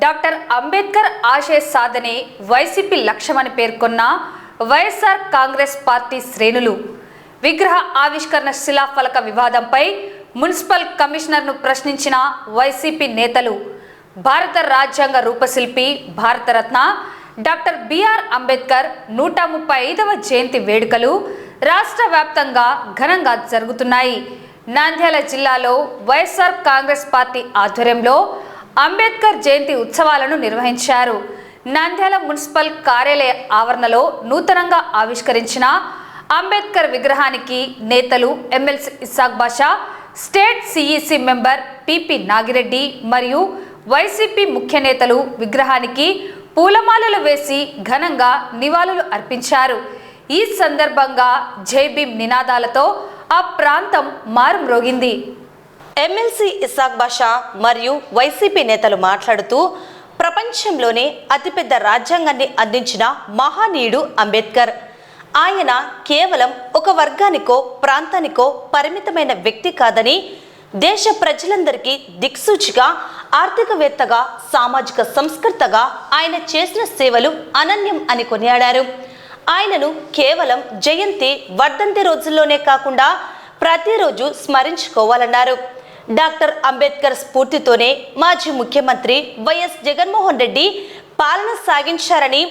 Doctor Ambedkar ఆశయ సాధనే YCP లక్ష్యమని పేర్కొన్న వైఎస్ఆర్ కాంగ్రెస్ పార్టీ శ్రేణులు విగ్రహ ఆవిష్కరణ శిలాఫలక వివాదంపై మున్సిపల్ కమిషనర్ను ప్రశ్నించిన వైసీపీ నేతలు భారత రాజ్యాంగ రూపశిల్పి భారతరత్న డాక్టర్ బిఆర్ అంబేద్కర్ 135వ జయంతి వేడుకలు రాష్ట్ర వ్యాప్తంగా ఘనంగా జరుగుతున్నాయి. నంద్యాల జిల్లాలో వైఎస్ఆర్ కాంగ్రెస్ పార్టీ ఆధ్వర్యంలో అంబేద్కర్ జయంతి ఉత్సవాలను నిర్వహించారు. నంద్యాల మున్సిపల్ కార్యాలయ ఆవరణలో నూతనంగా ఆవిష్కరించిన అంబేద్కర్ విగ్రహానికి నేతలు MLC Issac Basha, state CEC member PP Nagireddy మరియు వైసీపీ ముఖ్య నేతలు విగ్రహానికి పూలమాలలు వేసి ఘనంగా నివాళులు అర్పించారు. ఈ సందర్భంగా జై భీమ్ నినాదాలతో ఆ ప్రాంతం మారుమ్రోగింది. ఎమ్మెల్సీ ఇస్సాక్ బాషా మరియు వైసీపీ నేతలు మాట్లాడుతూ ప్రపంచంలోనే అతిపెద్ద రాజ్యాంగాన్ని అందించిన మహానీయుడు అంబేద్కర్. ఆయన కేవలం ఒక వర్గానికో ప్రాంతానికో పరిమితమైన వ్యక్తి కాదని, దేశ ప్రజలందరికీ దిక్సూచిగా, ఆర్థికవేత్తగా, సామాజిక సంస్కర్తగా ఆయన చేసిన సేవలు అనన్యం అని కొనియాడారు. ఆయనను కేవలం జయంతి, వర్ధంతి రోజుల్లోనే కాకుండా ప్రతిరోజు స్మరించుకోవాలన్నారు. డాక్టర్ అంబేద్కర్ స్ఫూర్తితోనే మాజీ ముఖ్యమంత్రి వైఎస్ జగన్మోహన్ రెడ్డి పాలన సాగించారని,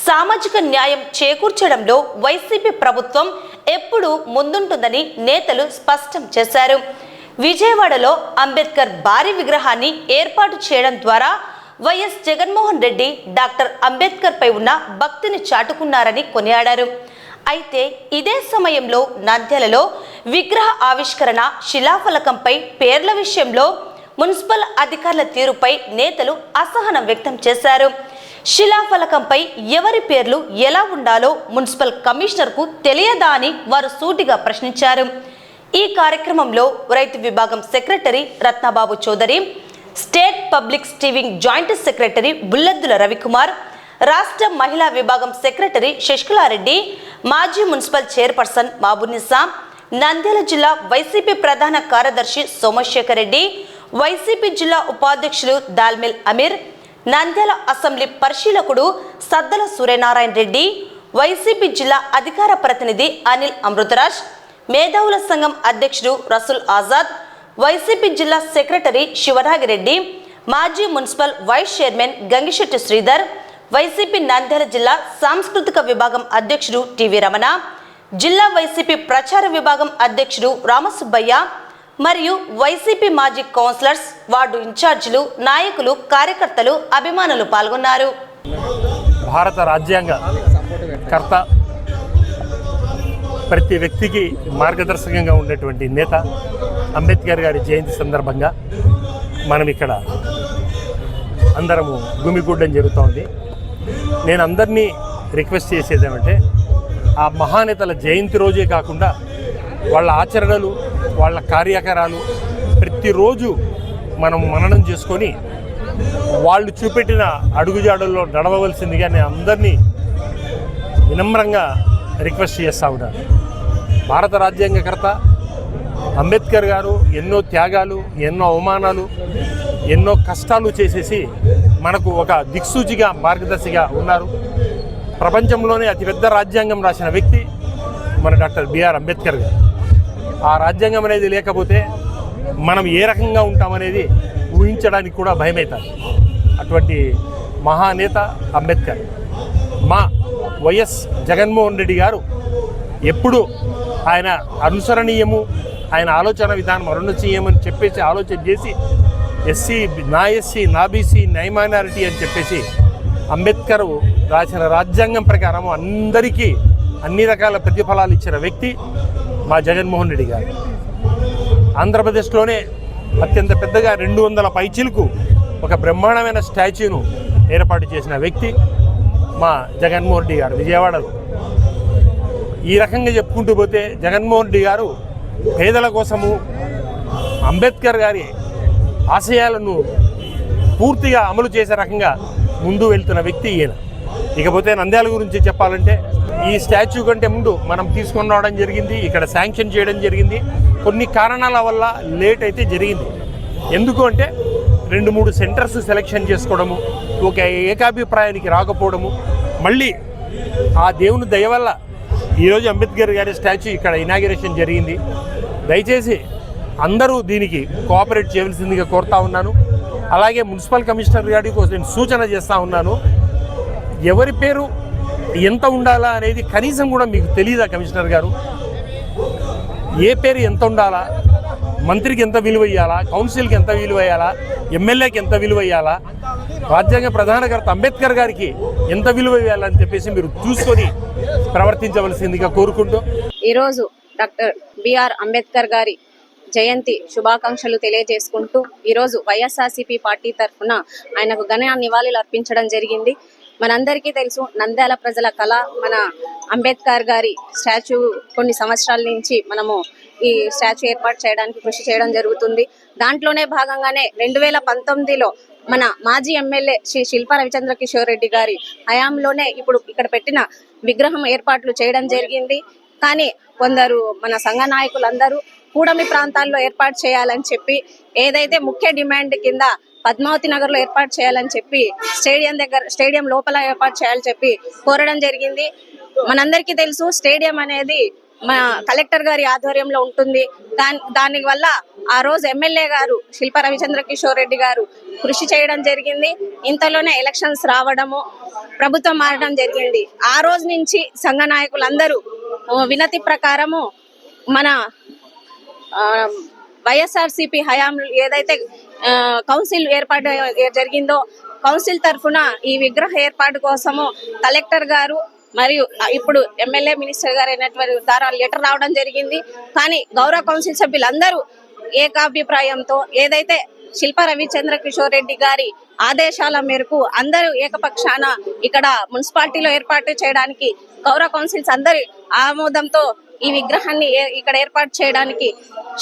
సామాజిక న్యాయం చేకూర్చడంలో వైసీపీ ప్రభుత్వం ఎప్పుడూ ముందుంటుందని నేతలు స్పష్టం చేశారు. విజయవాడలో అంబేద్కర్ భారీ విగ్రహాన్ని ఏర్పాటు చేయడం ద్వారా వైఎస్ జగన్మోహన్ రెడ్డి డాక్టర్ అంబేద్కర్ పై ఉన్న భక్తిని చాటుకున్నారని కొనియాడారు. అయితే ఇదే సమయంలో నంద్యాలలో విగ్రహ ఆవిష్కరణ శిలాఫలకంపై పేర్ల విషయంలో మున్సిపల్ అధికారుల తీరుపై నేతలు అసహనం వ్యక్తం చేశారు. శిలాఫలకంపై ఎవరి పేర్లు ఎలా ఉండాలో మున్సిపల్ కమిషనర్కు తెలియదా అని వారు సూటిగా ప్రశ్నించారు. ఈ కార్యక్రమంలో రైతు విభాగం secretary Ratnababu Chowdary, state public స్టీవింగ్ జాయింట్ సెక్రటరీ బుల్లెద్దుల రవికుమార్, రాష్ట్ర మహిళా విభాగం సెక్రటరీ శశికళారెడ్డి, మాజీ మున్సిపల్ చైర్పర్సన్ మాబునిసా, నంద్యాల జిల్లా వైసీపీ ప్రధాన కార్యదర్శి సోమశేఖర్ రెడ్డి, వైసీపీ జిల్లా ఉపాధ్యక్షులు దాల్మిల్ అమీర్, నంద్యాల అసెంబ్లీ పరిశీలకుడు సద్దల సూర్యనారాయణ రెడ్డి, వైసీపీ జిల్లా అధికార ప్రతినిధి అనిల్ అమృతరాజ్, మేధావుల సంఘం అధ్యక్షుడు రసూల్ ఆజాద్, వైసీపీ జిల్లా సెక్రటరీ శివనాగిరెడ్డి, మాజీ municipal vice chairman Gangisetty Sridhar, YCP Nandyal జిల్లా సాంస్కృతిక విభాగం అధ్యక్షుడు టివి రమణ, జిల్లా వైసీపీ ప్రచార విభాగం అధ్యక్షుడు రామసుబ్బయ్య మరియు వైసీపీ మాజీ కౌన్సిలర్స్, వార్డు ఇన్ఛార్జీలు, నాయకులు, కార్యకర్తలు, అభిమానులు పాల్గొన్నారు. భారత రాజ్యాంగ కర్త, ప్రతి వ్యక్తికి మార్గదర్శకంగా ఉండేటువంటి నేత అంబేద్కర్ గారి జయంతి సందర్భంగా మనం ఇక్కడ అందరము గుమిగూడడం జరుగుతోంది. నేను అందరినీ రిక్వెస్ట్ చేసేది ఏమంటే, ఆ మహానేతల జయంతి రోజే కాకుండా వాళ్ళ ఆచరణలు, వాళ్ళ కార్యకలాపాలు ప్రతిరోజు మనం మననం చేసుకొని వాళ్ళు చూపెట్టిన అడుగుజాడల్లో నడవవలసిందిగా నేను అందరినీ వినమ్రంగా రిక్వెస్ట్ చేస్తూ ఉన్నాను. భారత రాజ్యాంగకర్త అంబేద్కర్ గారు ఎన్నో త్యాగాలు, ఎన్నో అవమానాలు, ఎన్నో కష్టాలు చేసేసి మనకు ఒక దిక్సూచిగా, మార్గదర్శిగా ఉన్నారు. ప్రపంచంలోనే అతిపెద్ద రాజ్యాంగం రాసిన వ్యక్తి మన డాక్టర్ బిఆర్ అంబేద్కర్ గారు. ఆ రాజ్యాంగం అనేది లేకపోతే మనం ఏ రకంగా ఉంటామనేది ఊహించడానికి కూడా భయమవుతుంది. అటువంటి మహానేత అంబేద్కర్. మా వైఎస్ జగన్మోహన్ రెడ్డి గారు ఎప్పుడు ఆయన అనుసరణీయము, ఆయన ఆలోచన విధానం అనుసరణీయమని చెప్పేసి ఆలోచన చేసి ఎస్సీ నా బీసీ నా మైనారిటీ అని చెప్పేసి అంబేద్కర్ రాసిన రాజ్యాంగం ప్రకారం అందరికీ అన్ని రకాల ప్రతిఫలాలు ఇచ్చిన వ్యక్తి మా జగన్మోహన్ రెడ్డి గారు. ఆంధ్రప్రదేశ్లోనే అత్యంత పెద్దగా 200 పైచిలకు ఒక బ్రహ్మాండమైన స్టాచ్యూను ఏర్పాటు చేసిన వ్యక్తి మా జగన్మోహన్ రెడ్డి గారు విజయవాడలో. ఈ రకంగా చెప్పుకుంటూ పోతే జగన్మోహన్ రెడ్డి గారు పేదల కోసము అంబేద్కర్ గారి ఆశయాలను పూర్తిగా అమలు చేసే రకంగా ముందు వెళ్తున్న వ్యక్తి ఈయన. ఇకపోతే నంద్యాల గురించి చెప్పాలంటే, ఈ స్టాచ్యూ కంటే ముందు మనం తీసుకొని రావడం జరిగింది, ఇక్కడ శాంక్షన్ చేయడం జరిగింది. కొన్ని కారణాల వల్ల లేట్ అయితే జరిగింది. ఎందుకు అంటే 2-3 సెంటర్స్ సెలెక్షన్ చేసుకోవడము, ఒక ఏకాభిప్రాయానికి రాకపోవడము, మళ్ళీ ఆ దేవుని దయ వల్ల ఈరోజు అంబేద్కర్ గారి స్టాచ్యూ ఇక్కడ ఇనాగ్రేషన్ జరిగింది. దయచేసి అందరూ దీనికి కోఆపరేట్ చేయవలసిందిగా కోరుతా ఉన్నాను. అలాగే మున్సిపల్ కమిషనర్ గారికి నేను సూచన చేస్తూ ఉన్నాను, ఎవరి పేరు ఎంత ఉండాలా అనేది కనీసం కూడా మీకు తెలియదా కమిషనర్ గారు? ఏ పేరు ఎంత ఉండాలా, మంత్రికి ఎంత విలువ ఇవ్వాలా, కౌన్సిల్కి ఎంత విలువ ఇవ్వాలా, ఎమ్మెల్యేకి ఎంత విలువ ఇవ్వాలా, రాజ్యాంగ ప్రధానకర్త అంబేద్కర్ గారికి ఎంత విలువ ఇవ్వాలని చెప్పేసి మీరు చూసుకొని ప్రవర్తించవలసిందిగా కోరుకుంటూ ఈరోజు డాక్టర్ బిఆర్ అంబేద్కర్ గారి జయంతి శుభాకాంక్షలు తెలియజేసుకుంటూ ఈరోజు వైఎస్ఆర్సీపీ పార్టీ తరఫున ఆయనకు ఘన నివాళులు అర్పించడం జరిగింది. మనందరికీ తెలుసు, నంద్యాల ప్రజల కళ మన అంబేద్కర్ గారి స్టాచ్యూ కొన్ని సంవత్సరాల నుంచి మనము ఈ స్టాచ్యూ ఏర్పాటు చేయడానికి కృషి చేయడం జరుగుతుంది. దాంట్లోనే భాగంగానే 2019లో మన మాజీ ఎమ్మెల్యే శ్రీ శిల్పా రవిచంద్ర కిషోర్ రెడ్డి గారి హయాంలోనే ఇప్పుడు ఇక్కడ పెట్టిన విగ్రహం ఏర్పాట్లు చేయడం జరిగింది. కానీ కొందరు మన సంఘ నాయకులందరూ కూడమి ప్రాంతాల్లో ఏర్పాటు చేయాలని చెప్పి, ఏదైతే ముఖ్య డిమాండ్ కింద పద్మావతి నగర్ లో ఏర్పాటు చేయాలని చెప్పి స్టేడియం లోపల ఏర్పాటు చేయాలని చెప్పి కోరడం జరిగింది. మనందరికీ తెలుసు, స్టేడియం అనేది మన కలెక్టర్ గారి ఆధ్వర్యంలో ఉంటుంది. దాని వల్ల ఆ రోజు ఎమ్మెల్యే గారు శిల్పా రవిచంద్ర కిషోర్ రెడ్డి గారు కృషి చేయడం జరిగింది. ఇంతలోనే ఎలక్షన్స్ రావడము, ప్రభుత్వం మారడం జరిగింది. ఆ రోజు నుంచి సంఘ నాయకులందరూ వినతి ప్రకారము మన వైఎస్ఆర్సీపీ హయాంలో ఏదైతే కౌన్సిల్ ఏర్పాటు జరిగిందో, కౌన్సిల్ తరఫున ఈ విగ్రహ ఏర్పాటు కోసము కలెక్టర్ గారు మరియు ఇప్పుడు ఎమ్మెల్యే మినిస్టర్ గారు అయినటువంటి ద్వారా లెటర్ రావడం జరిగింది. కానీ గౌరవ కౌన్సిల్ సభ్యులందరూ ఏకాభిప్రాయంతో ఏదైతే శిల్పా రవిచంద్ర కిషోర్ రెడ్డి గారి ఆదేశాల మేరకు అందరూ ఏకపక్షాన ఇక్కడ మున్సిపాలిటీలో ఏర్పాటు చేయడానికి గౌరవ కౌన్సిల్స్ అందరి ఆమోదంతో ఈ విగ్రహాన్ని ఇక్కడ ఏర్పాటు చేయడానికి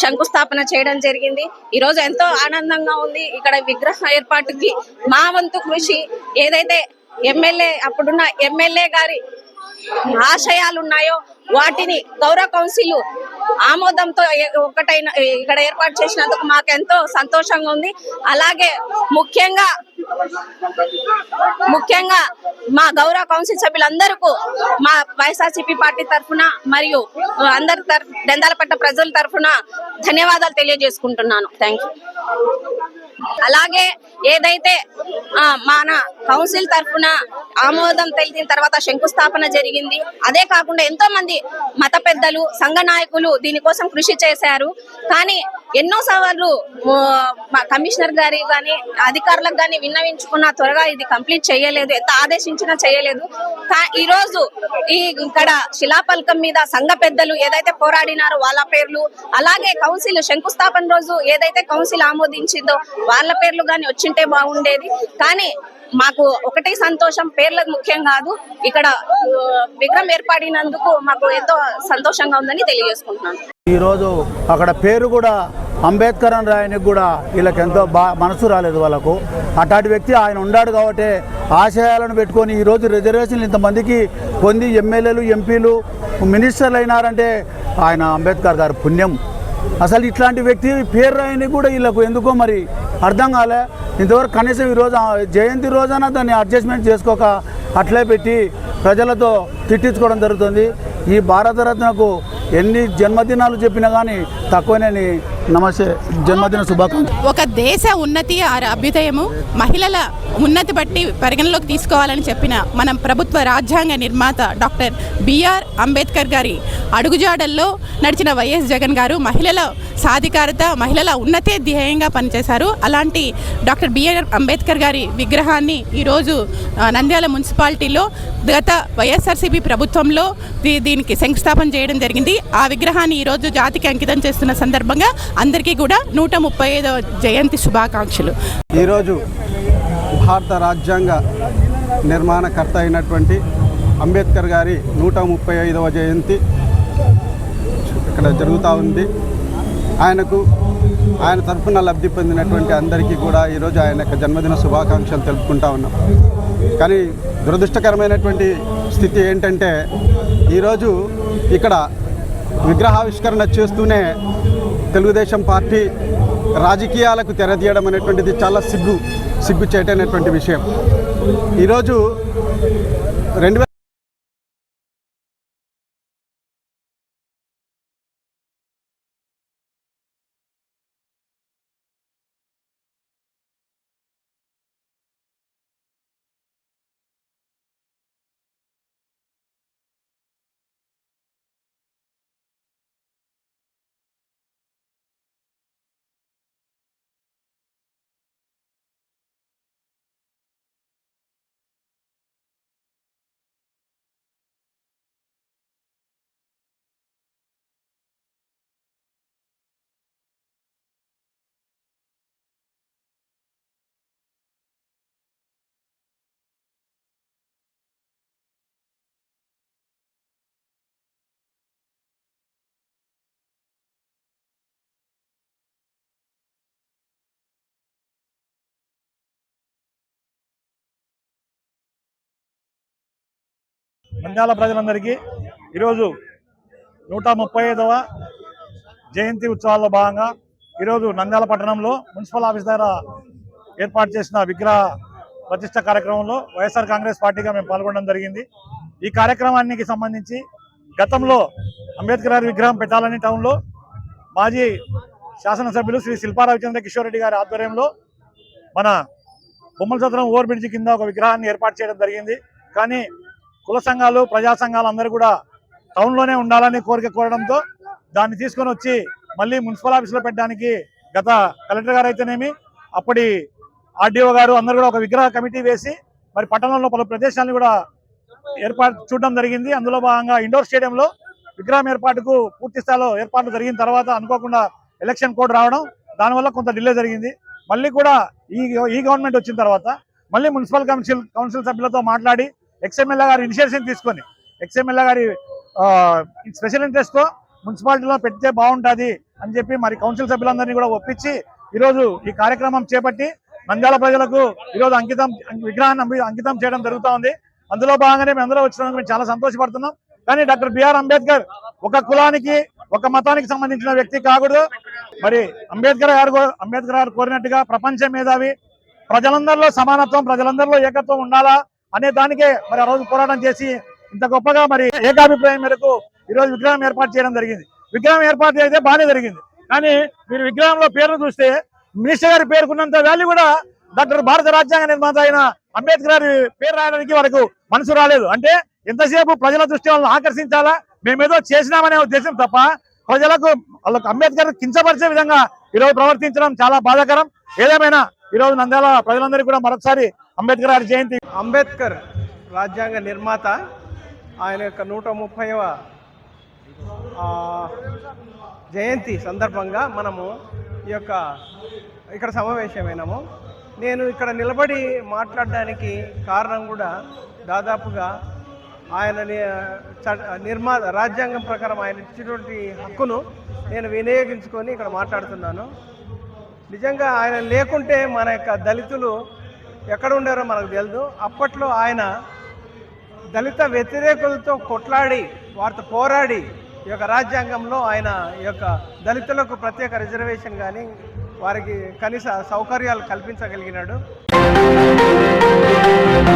శంకుస్థాపన చేయడం జరిగింది. ఈ రోజు ఎంతో ఆనందంగా ఉంది. ఇక్కడ విగ్రహ ఏర్పాటుకి మా వంతు కృషి ఏదైతే అప్పుడున్న ఎమ్మెల్యే గారి ఆశయాలు ఉన్నాయో వాటిని గౌరవ కౌన్సిల్ ఆమోదంతో ఒకటైన ఇక్కడ ఏర్పాటు చేసినందుకు మాకు ఎంతో సంతోషంగా ఉంది. అలాగే ముఖ్యంగా మా గౌరవ కౌన్సిల్ సభ్యులందరికీ మా వైఎస్ఆర్సీపీ పార్టీ తరఫున మరియు అందరి నంద్యాలపట్ట ప్రజల తరఫున ధన్యవాదాలు తెలియజేసుకుంటున్నాను. Thank you. అలాగే ఏదైతే మన కౌన్సిల్ తరఫున ఆమోదం తెలిసిన తర్వాత శంకుస్థాపన జరిగింది, అదే కాకుండా ఎంతో మంది మత పెద్దలు, సంఘ నాయకులు దీనికోసం కృషి చేశారు. కానీ ఎన్నోసార్లు కమిషనర్ గారి కానీ అధికారులకు కానీ విన్నవించుకున్న త్వరగా ఇది కంప్లీట్ చేయలేదు, ఎంత ఆదేశించినా చేయలేదు. ఈ రోజు ఇక్కడ శిలాఫలకం మీద సంఘ పెద్దలు ఏదైతే పోరాడినారో వాళ్ళ పేర్లు, అలాగే కౌన్సిల్ శంకుస్థాపన రోజు ఏదైతే కౌన్సిల్ ఆమోదించిందో వాళ్ళ పేర్లు కానీ వచ్చింటే బాగుండేది. కానీ మాకు ఒకటే సంతోషం, పేర్లకు ముఖ్యం కాదు, ఇక్కడ విగ్రహం ఏర్పడినందుకు మాకు ఎంతో సంతోషంగా ఉందని తెలియజేసుకుంటున్నాను. ఈరోజు అక్కడ పేరు కూడా అంబేద్కర్ అని రాయనికి కూడా వీళ్ళకి ఎంతో మనసు రాలేదు వాళ్ళకు. అట్లాంటి వ్యక్తి ఆయన ఉన్నాడు కాబట్టి ఆశయాలను పెట్టుకొని ఈరోజు రిజర్వేషన్లు ఇంతమందికి పొంది ఎమ్మెల్యేలు, ఎంపీలు, మినిస్టర్లు అయినారంటే ఆయన అంబేద్కర్ గారి పుణ్యం. అసలు ఇట్లాంటి వ్యక్తి పేరు రాయని కూడా వీళ్ళకు ఎందుకో మరి అర్థం కాలే. ఇంతవరకు కనీసం ఈరోజు జయంతి రోజైనా దాన్ని అడ్జస్ట్మెంట్ చేసుకోక అట్లే పెట్టి ప్రజలతో తిట్టించుకోవడం జరుగుతుంది. ఈ భారతరత్నకు ఎన్ని జన్మదినాలు చెప్పినా కానీ తక్కువనే. నమస్తే, జన్మదిన శుభాకాంక్షలు. ఒక దేశ ఉన్నతి అభ్యుదయము మహిళల ఉన్నతి బట్టి పరిగణలోకి తీసుకోవాలని చెప్పిన మన ప్రభుత్వ రాజ్యాంగ నిర్మాత డాక్టర్ బిఆర్ అంబేద్కర్ గారి అడుగుజాడల్లో నడిచిన వైఎస్ జగన్ గారు మహిళల సాధికారత, మహిళల ఉన్నతే ధ్యేయంగా పనిచేశారు. అలాంటి డాక్టర్ బిఆర్ అంబేద్కర్ గారి విగ్రహాన్ని ఈరోజు నంద్యాల మున్సిపాలిటీలో గత వైఎస్ఆర్సీపీ ప్రభుత్వంలో దీనికి శంకుస్థాపన చేయడం జరిగింది. ఆ విగ్రహాన్ని ఈరోజు జాతికి అంకితం చేస్తున్న సందర్భంగా అందరికీ కూడా 135వ జయంతి శుభాకాంక్షలు. ఈరోజు భారత రాజ్యాంగ నిర్మాణకర్త అయినటువంటి అంబేద్కర్ గారి 135వ జయంతి ఇక్కడ జరుగుతూ ఉంది. ఆయన తరఫున లబ్ధి పొందినటువంటి అందరికీ కూడా ఈరోజు ఆయన యొక్క జన్మదిన శుభాకాంక్షలు తెలుపుకుంటా ఉన్నాం. కానీ దురదృష్టకరమైనటువంటి స్థితి ఏంటంటే ఈరోజు ఇక్కడ విగ్రహావిష్కరణ చేస్తూనే తెలుగుదేశం పార్టీ రాజకీయాలకు తెరదీయడం అనేటువంటిది చాలా సిగ్గుచేటైనటువంటి విషయం. ఈరోజు 2000 నంద్యాల ప్రజలందరికీ ఈరోజు 135వ జయంతి ఉత్సవాల్లో భాగంగా ఈరోజు నంద్యాల పట్టణంలో మున్సిపల్ ఆఫీస్ దగ్గర ఏర్పాటు చేసిన విగ్రహ ప్రతిష్ట కార్యక్రమంలో వైఎస్ఆర్ కాంగ్రెస్ పార్టీగా మేము పాల్గొనడం జరిగింది. ఈ కార్యక్రమానికి సంబంధించి గతంలో అంబేద్కర్ గారి విగ్రహం పెట్టాలని టౌన్లో మాజీ శాసనసభ్యులు శ్రీ శిల్పా రవిచంద్ర కిషోర్ రెడ్డి గారి ఆధ్వర్యంలో మన బొమ్మల సత్రం ఓవర్ బ్రిడ్జి కింద ఒక విగ్రహాన్ని ఏర్పాటు చేయడం జరిగింది. కానీ కుల సంఘాలు ప్రజా సంఘాలు అందరూ కూడా టౌన్లోనే ఉండాలని కోరడంతో దాన్ని తీసుకొని వచ్చి మళ్ళీ మున్సిపల్ ఆఫీస్లో పెట్టడానికి గత కలెక్టర్ గారు అయితేనేమి అప్పటి ఆర్డీఓ గారు అందరూ కూడా ఒక విగ్రహ కమిటీ వేసి మరి పట్టణంలో పలు ప్రదేశాలను కూడా చూడడం జరిగింది. అందులో భాగంగా ఇండోర్ స్టేడియంలో విగ్రహం ఏర్పాటుకు పూర్తి స్థాయిలో ఏర్పాట్లు జరిగిన తర్వాత అనుకోకుండా ఎలక్షన్ కోడ్ రావడం, దానివల్ల కొంత డిలే జరిగింది. మళ్ళీ కూడా ఈ గవర్నమెంట్ వచ్చిన తర్వాత మళ్ళీ మున్సిపల్ కౌన్సిల్ సభ్యులతో మాట్లాడి ఎక్స్ఎమ్మెల్యే గారి ఇనిషియేషన్ తీసుకొని ఎక్స్ఎమ్మెల్యే గారి స్పెషల్ ఇంట్రెస్ట్తో మున్సిపాలిటీలో పెడితే బాగుంటుంది అని చెప్పి మరి కౌన్సిల్ సభ్యులందరినీ కూడా ఒప్పించి ఈరోజు ఈ కార్యక్రమం చేపట్టి నంద్యాల ప్రజలకు ఈరోజు విగ్రహాన్ని అంకితం చేయడం జరుగుతూ ఉంది. అందులో భాగంగానే మేము అందరూ వచ్చినందుకు మేము చాలా సంతోషపడుతున్నాం. కానీ డాక్టర్ బిఆర్ అంబేద్కర్ ఒక కులానికి ఒక మతానికి సంబంధించిన వ్యక్తి కాకూడదు. మరి అంబేద్కర్ గారు కోరినట్టుగా ప్రపంచ మేధావి, ప్రజలందరిలో సమానత్వం, ప్రజలందరిలో ఏకత్వం ఉండాలా అనే దానికే మరి ఆ రోజు పోరాటం చేసి ఇంత గొప్పగా మరి ఏకాభిప్రాయం మేరకు ఈరోజు విగ్రహం ఏర్పాటు చేయడం జరిగింది. విగ్రహం ఏర్పాటు అయితే బాగానే జరిగింది. కానీ మీరు విగ్రహంలో పేరు చూస్తే మినిస్టర్ గారి పేరుకున్నంత వాల్యూ కూడా డాక్టర్ భారత రాజ్యాంగ నిర్మాత అయిన అంబేద్కర్ గారి పేరు రాయడానికి వరకు మనసు రాలేదు. అంటే ఎంతసేపు ప్రజల దృష్టి వాళ్ళని ఆకర్షించాలా, మేమేదో చేసినామనే ఉద్దేశం తప్ప ప్రజలకు వాళ్ళకు అంబేద్కర్ కించపరిచే విధంగా ఈరోజు ప్రవర్తించడం చాలా బాధాకరం. ఏదేమైనా ఈరోజు నంద్యాల ప్రజలందరికీ కూడా మరొకసారి అంబేద్కర్ గారి జయంతి. అంబేద్కర్ రాజ్యాంగ నిర్మాత, ఆయన యొక్క 130వ జయంతి సందర్భంగా మనము ఇక్కడ సమావేశమైనాము. నేను ఇక్కడ నిలబడి మాట్లాడడానికి కారణం కూడా దాదాపుగా ఆయన రాజ్యాంగం ప్రకారం ఆయన ఇచ్చినటువంటి హక్కును నేను వినియోగించుకొని ఇక్కడ మాట్లాడుతున్నాను. నిజంగా ఆయన లేకుంటే మన యొక్క దళితులు ఎక్కడ ఉండారో మనకు తెలియదు. అప్పట్లో ఆయన దళిత వ్యతిరేకులతో కొట్లాడి వారితో పోరాడి ఈ యొక్క రాజ్యాంగంలో ఆయన ఈ యొక్క దళితులకు ప్రత్యేక రిజర్వేషన్ కానీ వారికి కనీస సౌకర్యాలు కల్పించగలిగినాడు.